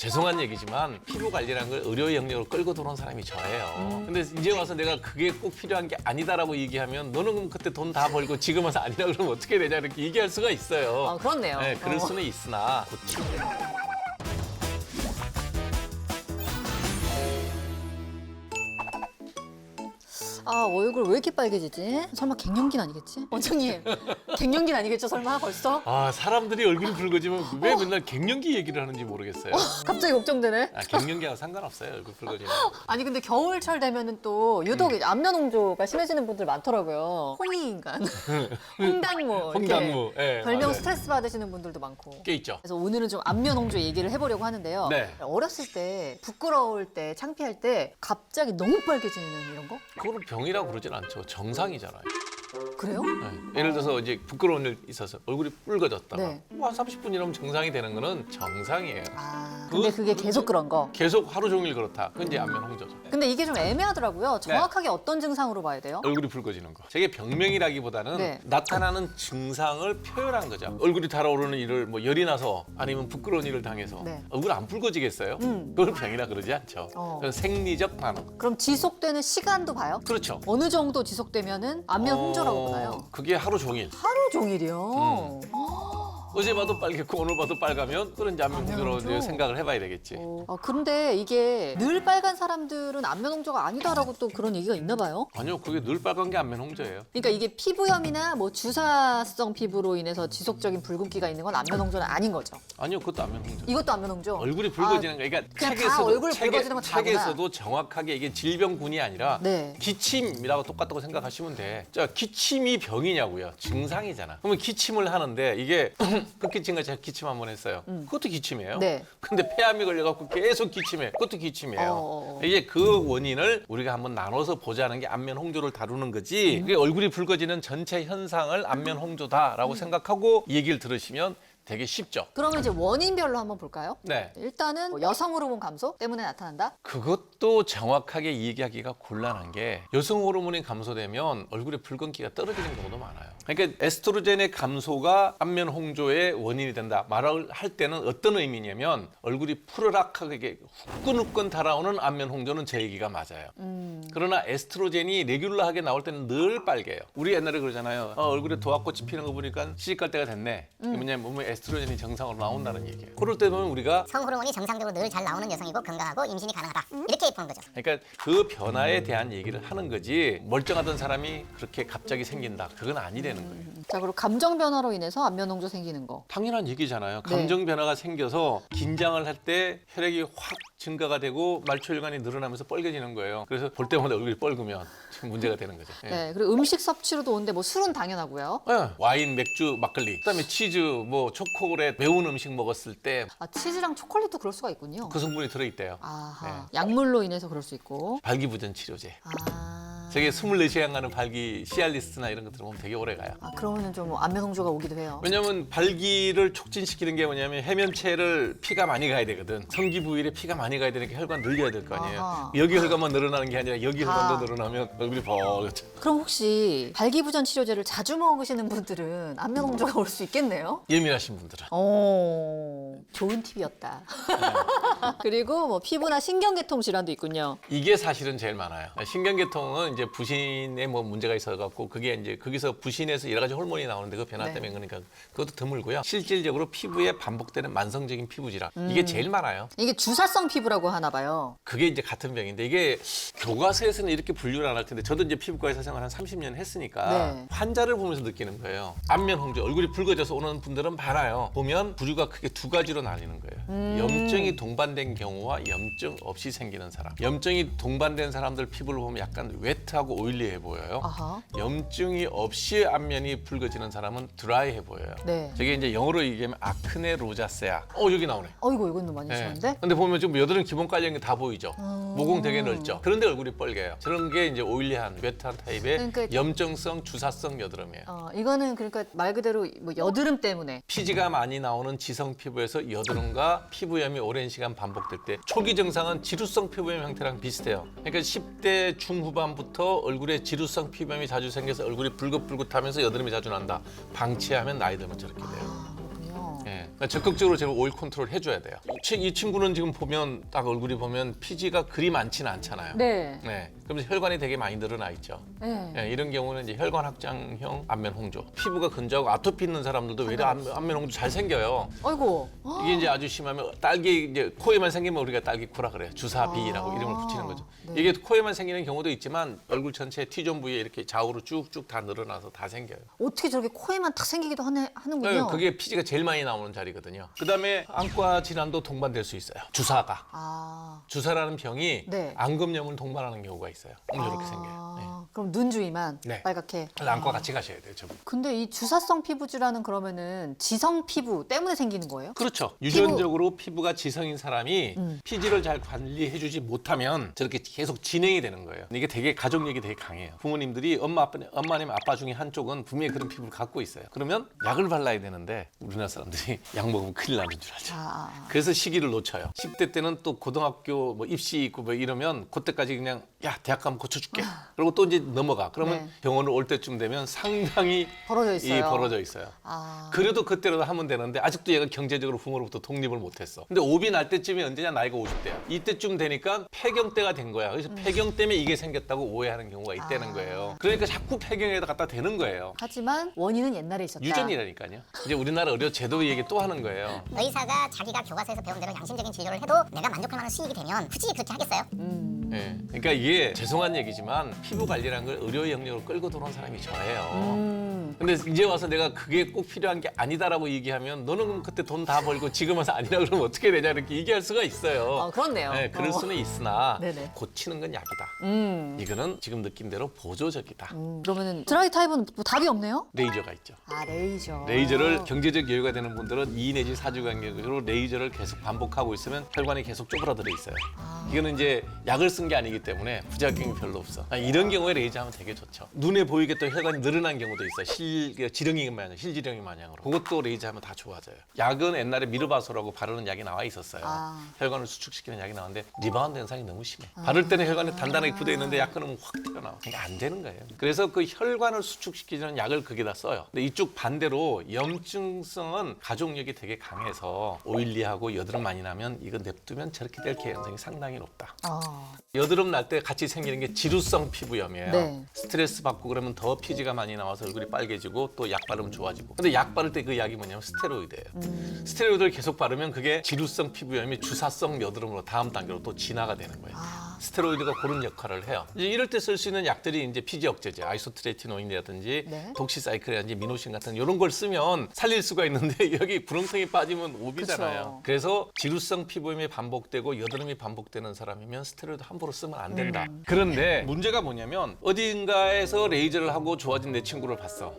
죄송한 얘기지만 피부 관리라는 걸 의료 영역으로 끌고 들어온 사람이 저예요. 근데 이제 와서 내가 그게 꼭 필요한 게 아니다라고 얘기하면 너는 그럼 그때 돈 다 벌고 지금 와서 아니라 그러면 어떻게 되냐 이렇게 얘기할 수가 있어요. 그렇네요. 네, 그럴 수는 있으나 고치고 아, 얼굴 왜 이렇게 빨개지지? 설마 갱년기는 아니겠지? 원장님, 갱년기는 아니겠죠? 설마 벌써? 아 사람들이 얼굴이 붉어지면 왜 맨날 갱년기 얘기를 하는지 모르겠어요. 갑자기 걱정되네. 아, 갱년기하고 상관없어요. 얼굴 붉어지면. 아니 근데 겨울철 되면은 또 유독 안면 홍조가 심해지는 분들 많더라고요. 홍이 인간, 홍당무, 이렇게 홍당무. 예, 별명 맞아요. 스트레스 받으시는 분들도 많고. 꽤 있죠. 그래서 오늘은 좀 안면 홍조 얘기를 해보려고 하는데요. 네. 어렸을 때 부끄러울 때 창피할 때 갑자기 너무 빨개지는 이런 거? 그거는 병이라고 그러진 않죠. 정상이잖아요. 그래요? 네. 예를 들어서 이제 부끄러운 일 있어서 얼굴이 붉어졌다가 네. 한 30분 이러면 정상이 되는 거는 정상이에요. 아, 근데 그게 계속 그런 거. 계속 하루 종일 그렇다. 그건 이제 안면 홍조죠. 근데 이게 좀 애매하더라고요. 정확하게 어떤 증상으로 봐야 돼요? 얼굴이 붉어지는 거. 저게 병명이라기보다는 네. 나타나는 증상을 표현한 거죠. 얼굴이 달아오르는 일을 뭐 열이 나서 아니면 부끄러운 일을 당해서 네. 얼굴 안 붉어지겠어요? 그걸 병이라 그러지 않죠. 그건 생리적 반응. 그럼 지속되는 시간도 봐요? 그렇죠. 어느 정도 지속되면은 안면 홍조라고 보나요? 그게 하루 종일. 하루 종일이요? 어제 봐도 빨갛고 오늘 봐도 빨가면 그런 이제 안면 안면 홍조로 홍조? 이제 생각을 해봐야 되겠지. 근데 이게 늘 빨간 사람들은 안면 홍조가 아니다라고 또 그런 얘기가 있나 봐요? 아니요, 그게 늘 빨간 게 안면 홍조예요. 그러니까 이게 피부염이나 뭐 주사성 피부로 인해서 지속적인 붉은기가 있는 건 안면 홍조는 아닌 거죠. 아니요, 그것도 안면 홍조. 이것도 안면 홍조? 얼굴이 붉어지는 거. 그러니까 그냥 다 얼굴 붉어지는 건 다구나. 책에서도 정확하게 이게 질병군이 아니라 네. 기침이라고 똑같다고 생각하시면 돼. 자, 기침이 병이냐고요? 증상이잖아. 그러면 기침을 하는데 이게 흑기침 같이 기침 한 번 했어요. 그것도 기침이에요. 네. 근데 폐암이 걸려갖고 계속 기침해. 그것도 기침이에요. 이게 그 원인을 우리가 한번 나눠서 보자는 게 안면 홍조를 다루는 거지. 그게 얼굴이 붉어지는 전체 현상을 안면 홍조다라고 생각하고 이 얘기를 들으시면 되게 쉽죠. 그러면 이제 원인별로 한번 볼까요? 네. 일단은 뭐 여성 호르몬 감소 때문에 나타난다? 그것도 정확하게 얘기하기가 곤란한 게 여성 호르몬이 감소되면 얼굴에 붉은기가 떨어지는 경우도 많아요. 그러니까 에스트로겐의 감소가 안면 홍조의 원인이 된다. 말을 할 때는 어떤 의미냐면 얼굴이 푸르락하게 후끈후끈 달아오는 안면 홍조는 제 얘기가 맞아요. 그러나 에스트로겐이 레귤러하게 나올 때는 늘 빨개요. 우리 옛날에 그러잖아요. 얼굴에 도화꽃이 피는 거 보니까 시집갈 때가 됐네. 이게 뭐냐면 몸에 에스트로겐이 정상으로 나온다는 얘기예요. 그럴 때 보면 우리가 성호르몬이 정상적으로 늘 잘 나오는 여성이고 건강하고 임신이 가능하다. 이렇게 보는 거죠. 그러니까 그 변화에 대한 얘기를 하는 거지 멀쩡하던 사람이 그렇게 갑자기 생긴다. 그건 아니라는 거예요. 자, 그리고 감정 변화로 인해서 안면 홍조 생기는 거. 당연한 얘기잖아요. 네. 감정 변화가 생겨서 긴장을 할 때 혈액이 확 증가가 되고 말초혈관이 늘어나면서 빨개지는 거예요. 그래서 볼 때마다 얼굴이 뻘구면 지금 문제가 되는 거죠. 예. 네, 그리고 음식 섭취로도 오는데 뭐 술은 당연하고요. 예. 와인, 맥주, 막걸리, 그다음에 치즈, 뭐 초콜릿, 매운 음식 먹었을 때 그 아, 치즈랑 초콜릿도 그럴 수가 있군요. 성분이 들어있대요. 아하, 약물로 인해서 그럴 수 있고. 발기부전 치료제. 아, 저게 24시간 가는 발기 시알리스나 이런 거 들어보면 되게 오래 가요. 그러면은 좀 안면 홍조가 오기도 해요. 왜냐면 발기를 촉진시키는 게 뭐냐면 해면체를 피가 많이 가야 되거든. 성기 부위에 피가 많이 가야 되니까 혈관 늘려야 될 거 아니에요. 아하. 여기 혈관만 늘어나는 게 아니라 여기 혈관도 늘어나면 얼굴이 버겋죠. 그럼 혹시 발기부전 치료제를 자주 먹으시는 분들은 안면 홍조가 올 수 있겠네요? 예민하신 분들은. 좋은 팁이었다. 그리고 뭐 피부나 신경계통 질환도 있군요. 이게 사실은 제일 많아요. 신경계통은 이제 부신에 뭐 문제가 있어갖고 그게 이제 거기서 부신에서 여러 가지 호르몬이 나오는데 그 변화 네. 때문에 그러니까 그것도 드물고요. 실질적으로 피부에 반복되는 만성적인 피부 질환 이게 제일 많아요. 이게 주사성 피부라고 하나 봐요. 그게 이제 같은 병인데 이게 교과서에서는 이렇게 분류를 안 할 텐데 저도 이제 피부과에서 생활 한 30년 했으니까 네. 환자를 보면서 느끼는 거예요. 안면 홍조, 얼굴이 붉어져서 오는 분들은 많아요. 보면 부류가 크게 두 가지로 나뉘는 거예요. 염증이 동반된 경우와 염증 없이 생기는 사람. 염증이 동반된 사람들 피부를 보면 약간 웨트하고 오일리해 보여요. 아하. 염증이 없이 안면이 붉어지는 사람은 드라이해 보여요. 네. 저게 이제 영어로 얘기하면 아크네 로자세아. 여기 나오네. 이건 좀 많이 네. 심한데? 근데 보면 좀 여드름 기본 깔린 게 다 보이죠. 모공 되게 넓죠. 그런데 얼굴이 뻘개요. 저런 게 이제 오일리한 웨트한 타입의 그러니까- 염증성 주사성 여드름이에요. 이거는 그러니까 말 그대로 뭐 여드름 때문에. 피지가 많이 나오는 지성 피부에서 여드름과 피부염이 오랜 시간 반복될 때 초기 증상은 지루성 피부염 형태랑 비슷해요. 그러니까 10대 중후반부터 얼굴에 지루성 피부염이 자주 생겨서 얼굴이 붉긋붉긋하면서 여드름이 자주 난다. 방치하면 나이 들면 저렇게 돼요. 그렇군요. 예, 그러니까 적극적으로 제가 오일 컨트롤 해줘야 돼요. 이 친구는 지금 보면 딱 얼굴이 보면 피지가 그리 많지는 않잖아요. 네. 네, 그러면서 혈관이 되게 많이 늘어나 있죠. 네. 예, 이런 경우는 이제 혈관 확장형 안면 홍조. 피부가 건조하고 아토피 있는 사람들도 외래 안면 홍조 잘 생겨요. 아이고. 이게 이제 아주 심하면 딸기 이제 코에만 생기면 우리가 딸기코라 그래요. 주사비라고 이름을 붙이는 거죠. 네. 이게 코에만 생기는 경우도 있지만 얼굴 전체 T존 부위에 이렇게 좌우로 쭉쭉 다 늘어나서 다 생겨요. 어떻게 저렇게 코에만 탁 생기기도 하는군요. 그게 피지가 제일 많이 나오는 자리거든요. 그다음에 안과 질환도 동반될 수 있어요. 주사가. 아. 주사라는 병이 네. 안검염을 동반하는 경우가 있어요. 저렇게 생겨요. 네. 그럼 눈 주위만 네. 빨갛게. 그래서 안과 같이 가셔야 돼요, 저분. 근데 이 주사성 피부 질환은 그러면은 지성 피부 때문에 생기는 거예요? 그렇죠. 유전적으로 피부가 지성인 사람이 피지를 잘 관리해주지 못하면 저렇게 계속 진행이 되는 거예요. 이게 되게 가족력이 되게 강해요. 부모님들이 엄마님 아빠 중에 한쪽은 분명히 그런 피부를 갖고 있어요. 그러면 약을 발라야 되는데 우리나라 사람들이 약 먹으면 큰일 나는 줄 알죠. 그래서 시기를 놓쳐요. 10대 때는 또 고등학교 뭐 입시 있고 뭐 이러면 그때까지 그냥 야 대학 가면 고쳐줄게. 그리고 또 이제 넘어가. 그러면 네. 병원을 올 때쯤 되면 상당히 벌어져 있어요. 벌어져 있어요. 아. 그래도 그때라도 하면 되는데 아직도 얘가 경제적으로 부모로부터 독립을 못했어. 근데 오비 날 때쯤이 언제냐? 나이가 50대야. 이때쯤 되니까 폐경 때가 된 거야. 그래서 폐경 때문에 이게 생겼다고 오해하는 경우가 있다는 거예요. 그러니까 자꾸 폐경에다 갖다 대는 거예요. 하지만 원인은 옛날에 있었다. 유전이라니까요. 이제 우리나라 의료 제도 얘기 또 하는 거예요. 의사가 자기가 교과서에서 배운 대로 양심적인 진료를 해도 내가 만족할 만한 수익이 되면 굳이 그렇게 하겠어요? 예. 그러니까 이게 죄송한 얘기지만 피부 관리라는 걸 의료 영역으로 끌고 들어온 사람이 저예요. 근데 이제 와서 내가 그게 꼭 필요한 게 아니다라고 얘기하면 너는 그럼 그때 돈 다 벌고 지금 와서 아니라 그러면 어떻게 되냐 이렇게 얘기할 수가 있어요. 그렇네요. 네, 그럴 수는 있으나 네네. 고치는 건 약이다. 이거는 지금 느낀 대로 보조적이다. 그러면은 드라이 타입은 뭐 답이 없네요? 레이저가 있죠. 아, 레이저. 레이저를 경제적 여유가 되는 분들은 2 내지 4주 간격으로 레이저를 계속 반복하고 있으면 혈관이 계속 쪼그라들어 있어요. 이거는 이제 약을 쓴 게 아니기 때문에 부작용이 별로 없어. 이런 경우에 레이저 하면 되게 좋죠. 눈에 보이게 또 혈관이 늘어난 경우도 있어요. 지렁이 마냥, 실지렁이 마냥으로. 그것도 레이저 하면 다 좋아져요. 약은 옛날에 미르바소라고 바르는 약이 나와 있었어요. 혈관을 수축시키는 약이 나왔는데 리바운드 현상이 너무 심해. 바를 때는 혈관이 단단하게 굳어 있는데 약 끊으면 확 튀어나와. 그러니까 안 되는 거예요. 그래서 그 혈관을 수축시키는 약을 거기다 써요. 근데 이쪽 반대로 염증성은 가족력이 되게 강해서 오일리하고 여드름 많이 나면 이거 냅두면 저렇게 될 개연성이 상당히 높다. 여드름 날 때 같이 생기는 게 지루성 피부염이에요. 네. 스트레스 받고 그러면 더 피지가 많이 나와서 얼굴이 빨개지고 또 약 바르면 좋아지고. 근데 약 바를 때 그 약이 뭐냐면 스테로이드예요. 스테로이드를 계속 바르면 그게 지루성 피부염이 주사성 여드름으로 다음 단계로 또 진화가 되는 거예요. 스테로이드가 그런 역할을 해요. 이제 이럴 때 쓸 수 있는 약들이 이제 피지 억제제, 아이소트레티노인이라든지 네. 독시사이클이라든지 미노신 같은 이런 걸 쓰면 살릴 수가 있는데 여기 구렁텅이 빠지면 오비잖아요. 그쵸. 그래서 지루성 피부염이 반복되고 여드름이 반복되는 사람이면 스테로이드 함부로 쓰면 안 된다. 그런데 문제가 뭐냐면 어딘가에서 레이저를 하고 좋아진 내 친구를 봤어.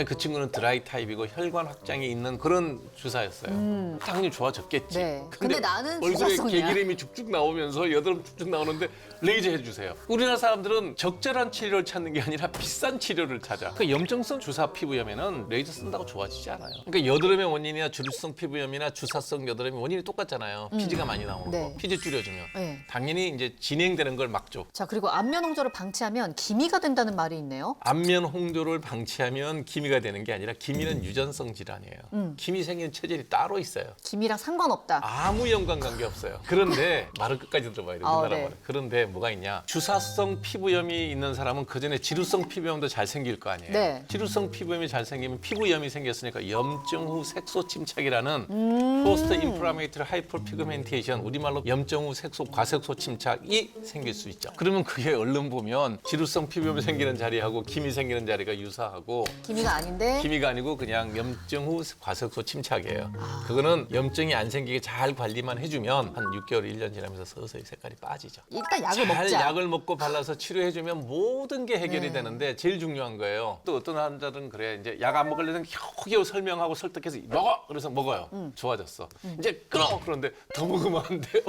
그 친구는 드라이 타입이고 혈관 확장이 있는 그런 주사였어요. 당연히 좋아졌겠지. 네. 근데 나는 얼굴에 주사성이야. 개기름이 쭉쭉 나오면서 여드름 쭉쭉 나오는데 레이저 해주세요. 우리나라 사람들은 적절한 치료를 찾는 게 아니라 비싼 치료를 찾아. 그러니까 염증성 주사 피부염에는 레이저 쓴다고 좋아지지 않아요. 그러니까 여드름의 원인이나 주류성 피부염이나 주사성 여드름의 원인이 똑같잖아요. 피지가 많이 나오는 네. 거. 피지 줄여주면. 네. 당연히 이제 진행되는 걸 막죠. 자, 그리고 안면 홍조를 방치하면 기미가 된다는 말이 있네요. 안면 홍조를 방치하면 기미가 되는 게 아니라 기미는 유전성 질환이에요. 기미 생기는 체질이 따로 있어요. 기미랑 상관없다. 아무 연관관계 없어요. 그런데 말을 끝까지 들어봐야 돼요. 우리나라 네. 말을. 그런데 뭐가 있냐. 주사성 피부염이 있는 사람은 그전에 지루성 피부염도 잘 생길 거 아니에요. 네. 지루성 피부염이 잘 생기면 피부염이 생겼으니까 염증 후 색소 침착이라는 포스트 인플라메이터리 하이퍼피그멘테이션, 우리말로 염증 후 색소 과색소 침착이 생길 수 있죠. 그러면 그게 얼른 보면 지루성 피부염이 생기는 자리하고 기미 생기는 자리가 유사하고 기미가 아닌데 기미가 아니고 그냥 염증 후 과색소 침착이에요. 그거는 염증이 안 생기게 잘 관리만 해주면 한 6개월, 1년 지나면서 서서히 색깔이 빠지죠. 일단 약을 잘 먹자. 약을 먹고 발라서 치료해주면 모든 게 해결이 네. 되는데 제일 중요한 거예요. 또 어떤 환자들은 그래. 이제 약 안 먹으려면 겨우겨우 설명하고 설득해서 먹어! 그래서 먹어요. 좋아졌어. 이제 끊어! 그런데 더 먹으면 안 돼요.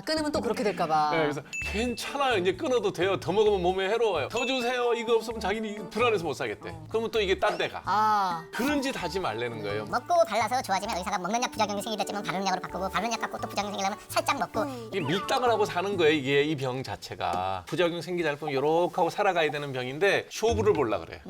끊으면 또 그렇게 될까 봐. 네, 그래서 괜찮아요. 이제 끊어도 돼요. 더 먹으면 몸에 해로워요. 더 주세요. 이거 없으면 자기는 불안해서 못 사겠대. 그러면 또 이게 딴 데 가. 그런 짓 하지 말라는 거예요. 먹고 발라서 좋아지면 의사가 먹는 약 부작용이 생기겠지만 바르는 약으로 바꾸고 바르는 약 갖고 또 부작용이 생기려면 살짝 먹고 이게 밀당을 하고 사는 거예요. 이게 이 병 자체가 부작용 생기지 않을 거면 요렇게 하고 살아가야 되는 병인데 쇼부를 보려 그래.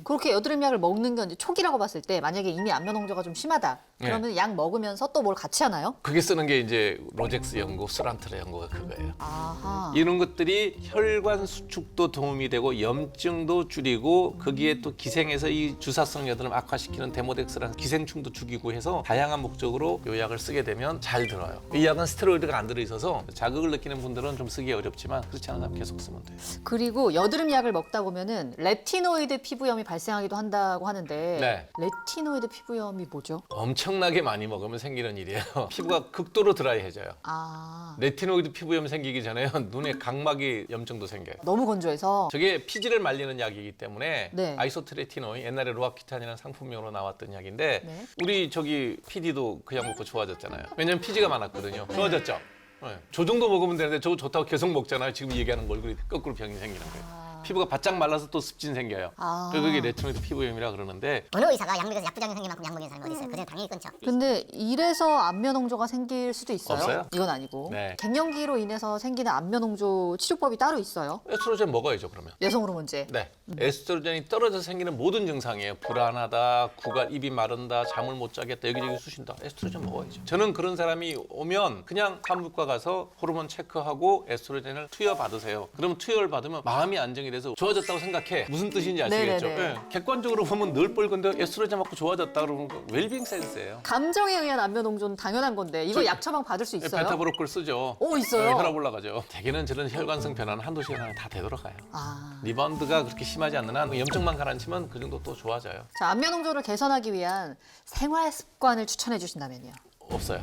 그렇게 여드름 약을 먹는 건 이제 초기라고 봤을 때 만약에 이미 안면 홍조가 좀 심하다. 그러면 약 먹으면서 또 뭘 같이 하나요? 그게 쓰는 게 이제 로젝스 연고, 스란트레 연고가 그거예요. 아하. 이런 것들이 혈관 수축도 도움이 되고 염증도 줄이고 거기에 또 기생해서 이 주사성 여드름 악화시키는 데모덱스라는 기생충도 죽이고 해서 다양한 목적으로 이 약을 쓰게 되면 잘 들어요. 이 약은 스테로이드가 안 들어있어서 자극을 느끼는 분들은 좀 쓰기 어렵지만 그렇지 않은 사람 계속 쓰면 돼요. 그리고 여드름 약을 먹다 보면은 레티노이드 피부염이 발생하기도 한다고 하는데 네. 레티노이드 피부염이 뭐죠? 엄청나게 많이 먹으면 생기는 일이에요. 피부가 극도로 드라이해져요. 아, 레티노이드 피부염 생기기 전에 눈에 각막이 염증도 생겨요. 너무 건조해서 저게 피지를 말리는 약이기 때문에 네. 아이소트레티노인 옛날에 로아키탄이라는 상품명으로 나왔던 약인데 네. 우리 저기 PD도 그 약 먹고 좋아졌잖아요. 왜냐면 피지가 많았거든요. 좋아졌죠? 네. 저 정도 먹으면 되는데 저거 좋다고 계속 먹잖아요. 지금 얘기하는 거 얼굴이 거꾸로 병이 생기는 거예요. 피부가 바짝 말라서 또 습진 생겨요. 아. 그게 레티노이드 피부염이라 그러는데 어느 의사가 약 먹여서 약 부작용 생긴 만큼 약 먹이는 사람이 어디 있어요? 그냥 당연히 끊죠. 근데 이래서 안면 홍조가 생길 수도 있어요? 없어요? 이건 아니고. 네. 갱년기로 인해서 생기는 안면 홍조 치료법이 따로 있어요? 에스트로겐 먹어야죠 그러면. 여성 호르몬제. 네. 에스트로겐이 떨어져서 생기는 모든 증상이에요. 불안하다, 구갈, 입이 마른다, 잠을 못 자겠다, 여기저기 쑤신다. 에스트로겐 먹어야죠. 저는 그런 사람이 오면 그냥 산부과 가서 호르몬 체크하고 에스트로겐을 투여 받으세요. 그러면 투여를 받으면 마음이 안정이 돼서 좋아졌다고 생각해. 무슨 뜻인지 아시겠죠? 네네네. 예. 객관적으로 보면 늘 뻘건데 에스트로겐 맞고 좋아졌다 그러면 웰빙 센스예요. 감정에 의한 안면 홍조는 당연한 건데 이거 약 처방 받을 수 있어요? 베타브로콜 쓰죠. 오, 있어요? 네, 혈압 올라가죠. 대개는 저런 혈관성 변화는 한두 시간 안에 다 되돌아가요. 아. 리바운드가 그렇게 심하지 않는 한 염증만 가라앉히면 그 정도 또 좋아져요. 자, 안면 홍조를 개선하기 위한 생활 습관을 추천해 주신다면요? 없어요.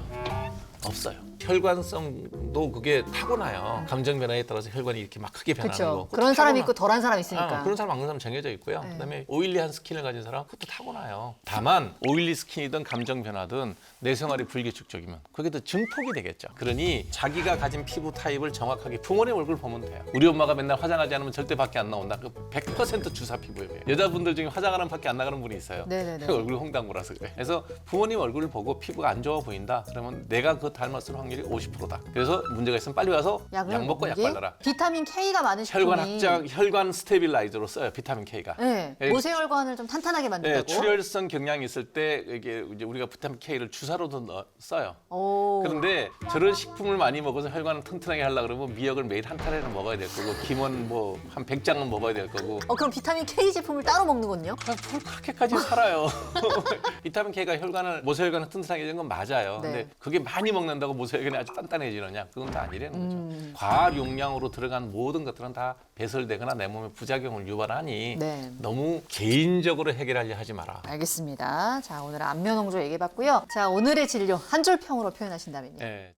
없어요. 혈관성도 그게 타고나요. 감정 변화에 따라서 혈관이 이렇게 막 크게 변하는 거. 그렇죠. 그것도 그런 사람이 타고나- 있고 덜한 사람이 있으니까. 그런 사람 안 그런 사람 정해져 있고요. 네. 그다음에 오일리한 스킨을 가진 사람 그것도 타고나요. 다만 오일리 스킨이든 감정 변화든 내 생활이 불규칙적이면 그게 더 증폭이 되겠죠. 그러니 자기가 가진 피부 타입을 정확하게 부모님 얼굴 보면 돼요. 우리 엄마가 맨날 화장하지 않으면 절대 밖에 안 나온다. 그 100% 주사 피부예요. 여자분들 중에 화장하면 밖에 안 나가는 분이 있어요. 네네네. 그 얼굴 홍당무라서 그래. 그래서 부모님 얼굴을 보고 피부가 안 좋아 보인다. 그러면 내가 그 닮았을 확률이 50%다. 그래서 문제가 있으면 빨리 와서 약 먹고 약 이게 발라라. 비타민 K가 많은 식품이 혈관 확장, 혈관 스테빌라이저로 써요. 비타민 K가. 네, 예, 모세혈관을 좀 탄탄하게 만든다고. 네, 출혈성 경량이 있을 때 이게 이제 우리가 비타민 K를 주사로도 써요. 오. 그런데 저런 식품을 많이 먹어서 혈관을 튼튼하게 하려고 그러면 미역을 매일 한 타래는 먹어야 될 거고 김은 뭐 한 100장은 먹어야 될 거고 그럼 비타민 K 제품을 따로 먹는군요. 뭘 그렇게까지 살아요. 비타민 K가 혈관을 모세혈관을 튼튼하게 해주는 건 맞아요. 네. 근데 그게 많이 먹는다고 모세혈관이 아주 단단해지느냐? 그건 다 아니라는 거죠. 과학 용량으로 들어간 모든 것들은 다 배설되거나 내 몸에 부작용을 유발하니 네. 너무 개인적으로 해결하려 하지 마라. 알겠습니다. 자, 오늘 안면 홍조 얘기해봤고요. 자, 오늘의 진료 한 줄 평으로 표현하신다면요. 예.